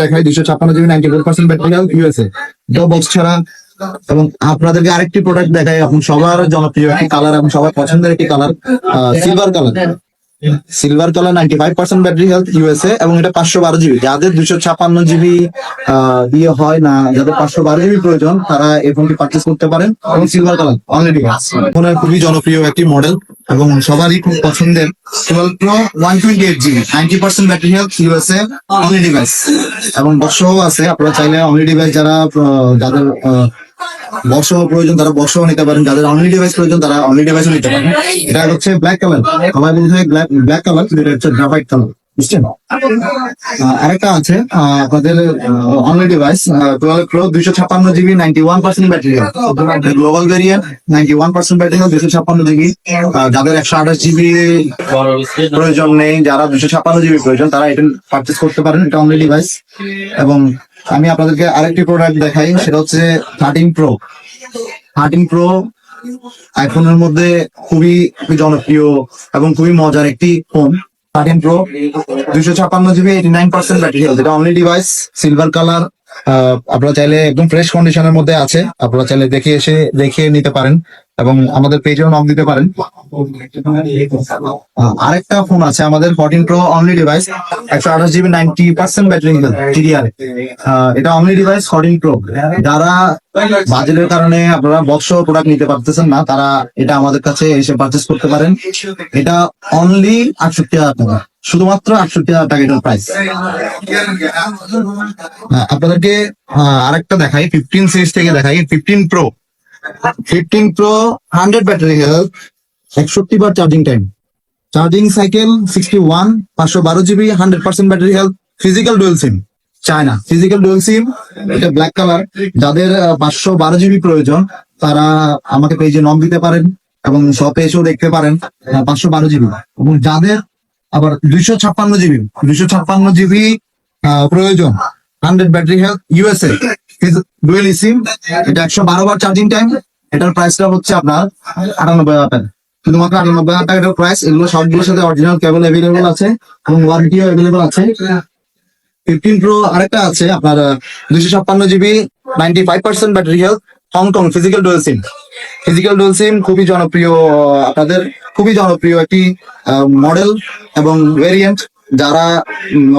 দেখাই 256 GB 94% battery health USA, এটাও box ছাড়া। এবং আপনাদেরকে আরেকটি প্রোডাক্ট দেখাই, এখন সবার জনপ্রিয় একটি কালার এবং সবার পছন্দের একটি colour, silver colour. Silver colour 95% battery health USA, এবং এটা 512 জিবি। যাদের 256 জিবি দিয়ে হয় না, যাদের 512 জিবি প্রয়োজন, তারা এই ফোনটি পারচেস করতে পারেন। এবং সিলভার কালার অলরেডি ফোনের খুবই জনপ্রিয় একটি মডেল এবং সবারই খুব পছন্দের 12 pro 128 GB 90% battery health USA only device, এবং বক্সও আছে। আপনারা চাইলে অনলি ডিভাইস যাদের বক্সও প্রয়োজন তারা বক্সও নিতে পারেন, যাদের অনলি ডিভাইস প্রয়োজন তারা অনলি ডিভাইসও নিতে পারেন। এটা হচ্ছে ব্ল্যাক কালার, সবাই বলছে ব্ল্যাক কালার, এটা হচ্ছে গ্রাফাইট কালার, বুঝছেন। আরেকটা আছে আপনাদের only device 12 pro 256 GB 91% battery health, global variant 91% battery health 256 GB. যাদের 128 জিবি প্রয়োজন নেই, যারা 256 জিবি প্রয়োজন, তারা এটা পারচেস করতে পারেন, এটা অনলি ডিভাইস। এবং আমি আপনাদেরকে আরেকটি প্রোডাক্ট দেখাই, সেটা হচ্ছে 13 প্রো। 13 প্রো আইফোনের মধ্যে খুবই জনপ্রিয় এবং খুবই মজার একটি phone. 13 pro 256 GB 89% battery health, এটা অনলি ডিভাইস, সিলভার কালার। আপনারা চাইলে একদম ফ্রেশ কন্ডিশনের মধ্যে আছে, আপনারা চাইলে দেখে নিতে পারেন এবং আমাদের পেজেও নক দিতে পারেন। আরেকটা ফোন আছে আমাদের 14 pro only device 128 GB 90% battery health TDR, এটা অনলি ডিভাইস 14 প্রো। যারা বাজেটের কারণে আপনারা বক্স প্রোডাক্ট নিতে পারতেছেন না, তারা এটা আমাদের কাছে এসে পারচেস করতে পারেন। এটা অনলি 68,000 টাকা, শুধুমাত্র 68,000 টাকা এটার প্রাইস। আপনাদেরকে আরেকটা দেখাই, 15 সিরিজ থেকে দেখাই। 15 প্রো 100 ব্যাটারি হেলথ, 61 বার charging time, charging cycle 61, 512 GB 100% battery health, physical dual SIM, China physical dual SIM, এটা ব্ল্যাক কালার। যাদের 512 জিবি প্রয়োজন, তারা আমাকে পেজে নক দিতে পারেন এবং শপে এসেও দেখতে পারেন। 512 জিবি, এবং যাদের আবার 256 জিবি প্রয়োজন, 100 ব্যাটারি হেলথ ইউএসএ ডুয়েল সিম, এটা 112 বার চার্জিং টাইম, এটার প্রাইসটা হচ্ছে আপনার 98,000 টাকা, শুধুমাত্র 98,000 টাকা এটার প্রাইস। এগুলো সবগুলোর সাথে অরিজিনাল কেবল অ্যাভেলেবল আছে এবং ওয়ারেন্টিও অ্যাভেলেবল আছে। 15 প্রো আরেকটা আছে আপনার 256 GB 95% battery health, Hong Kong physical dual SIM. Physical dual SIM খুবই জনপ্রিয়, আপনাদের খুবই জনপ্রিয় একটি মডেল এবং ভেরিয়েন্ট। যারা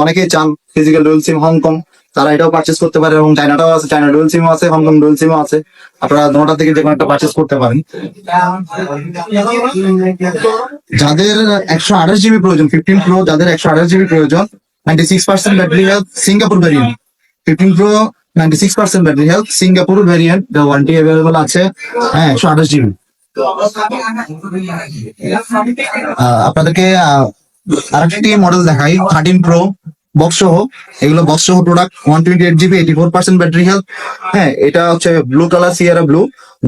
অনেকেই চান ফিজিক্যাল ডুয়াল সিম হংকং, তারা এটাও পারচেস করতে পারে। এবং চায়নাটাও আছে, চায়না ডুয়াল সিমও আছে, হংকং ডুয়াল সিমও আছে। আপনারা দুটো থেকে যে কোনো একটা পারচেস করতে পারেন। যাদের 128 জিবি প্রয়োজন, 15 প্রো যাদের 128 জিবি প্রয়োজন, 96% battery health, Singapore variant. 15 pro 96% battery health, Singapore variant, warranty available আছে। হ্যাঁ, 128 জিবি। আপনাদেরকে আরেকটি মডেল দেখাই, 13 প্রো বক্স সহ। এগুলো বক্স সহ প্রোডাক্ট, 128 জিবি 84% ব্যাটারি হেলথ। হ্যাঁ, এটা হচ্ছে ব্লু কালার, সিয়েরা ব্লু।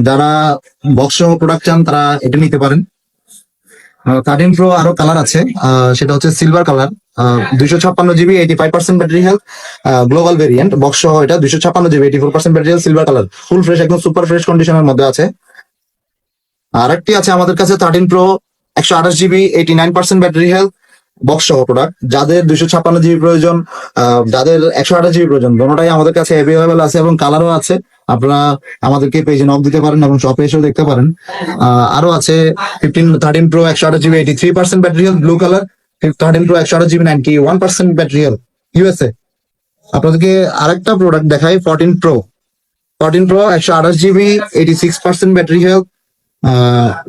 যারা বক্স সহ প্রোডাক্ট চান, তারা এটা নিতে পারেন। 13 প্রো আরো কালার আছে, সেটা হচ্ছে silver colour, 256 GB 85% battery health, global variant, box সহ। এটা 256 GB 84% battery health, silver colour, full fresh, একদম সুপার ফ্রেশ কন্ডিশনের মধ্যে আছে। আরেকটি আছে আমাদের কাছে 13 pro 128 GB 89% battery health, box সহ প্রোডাক্ট। যাদের 256 জিবি প্রয়োজন, যাদের 128 জিবি প্রয়োজন, দুটোটাই আমাদের কাছে অ্যাভেলেবল আছে এবং কালারও আছে। আপনারা আমাদেরকে পেজে নক দিতে পারেন এবং শপে এসেও দেখতে পারেন। আরো আছে 13 pro 128 GB 83% battery health, blue colour. 13 pro 128 GB 91% battery health USA. আপনাদেরকে আরেকটা প্রোডাক্ট দেখাই, 14 pro 128 GB 86% battery health,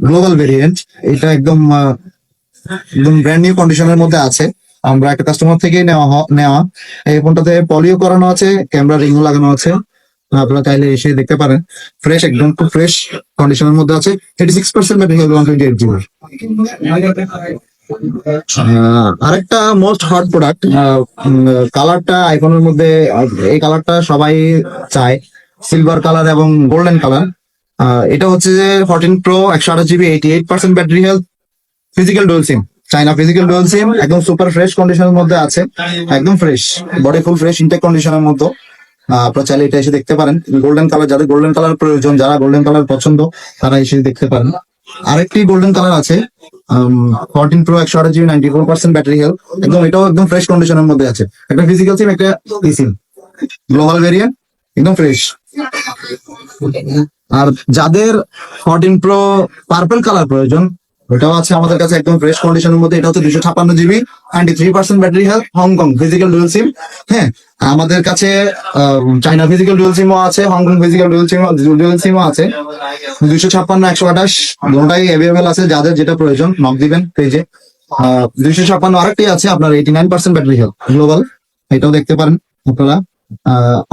global variant. এটা একদম ব্র্যান্ড নিউ কন্ডিশনের মধ্যে আছে, আমরা একটা কাস্টমার থেকে নেওয়া। এই ফোনটাতে পলিও করানো আছে, ক্যামেরা রিংও লাগানো আছে। আপনারা চাইলে এসে দেখতে পারেন, ফ্রেশ, একদম খুব ফ্রেশ কন্ডিশনের মধ্যে আছে। 86% ব্যাটারি হেলথ, 128 জিবি। আরেকটা মোস্ট হট প্রোডাক্ট, কালারটা আইফোনের মধ্যে এই কালারটা সবাই চায়, সিলভার কালার এবং গোল্ডেন কালার। এটা হচ্ছে যে 14 pro 128 GB 88% battery health, physical dual SIM, China physical dual SIM, একদম সুপার ফ্রেশ কন্ডিশনের মধ্যে আছে, একদম fresh, body full fresh intact কন্ডিশনের মধ্যে। আপনারা চাইলে এটা এসে দেখতে পারেন। গোল্ডেন কালার, যাদের গোল্ডেন কালার প্রয়োজন, যারা গোল্ডেন কালার পছন্দ, তারা এসে দেখতে পারেন। আরেকটি গোল্ডেন কালার আছে 14 প্রো 128 জিবি 94% ব্যাটারি হেলথ, একদম এটাও একদম ফ্রেশ কন্ডিশনের মধ্যে আছে, একটা ফিজিক্যাল সিম, একটা ই সিম। গ্লোবাল ভেরিয়েন্ট, একদম ফ্রেশ। আর যাদের 14 প্রো পার্পল কালার প্রয়োজন, ওটাও আছে আমাদের কাছে একদম ফ্রেশ কন্ডিশনের মধ্যে। এটা হচ্ছে 256 GB, 93% battery health, Hong Kong physical dual SIM. হ্যাঁ, আমাদের কাছে চাইনা ফিজিক্যাল ডুয়াল সিমও আছে, হংকং ফিজিক্যাল ডুয়াল সিমও আছে। 256, 128 দুটোটাই অ্যাভেলেবেল আছে, যাদের যেটা প্রয়োজন নক দিবেন পেজে। 256 আরেকটি আছে আপনার 89% ব্যাটারি হেলথ গ্লোবাল, এটাও দেখতে পারেন আপনারা।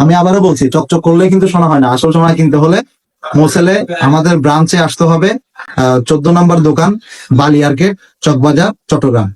আমি আবারও বলছি, চকচক করলে কিন্তু শোনা হয় না, আসল সময় কিনতে হলে মোসেলে আমাদের ব্রাঞ্চে আসতে হবে। 14 নম্বর দোকান, বালিয়ারকে, চকবাজার, চট্টগ্রাম।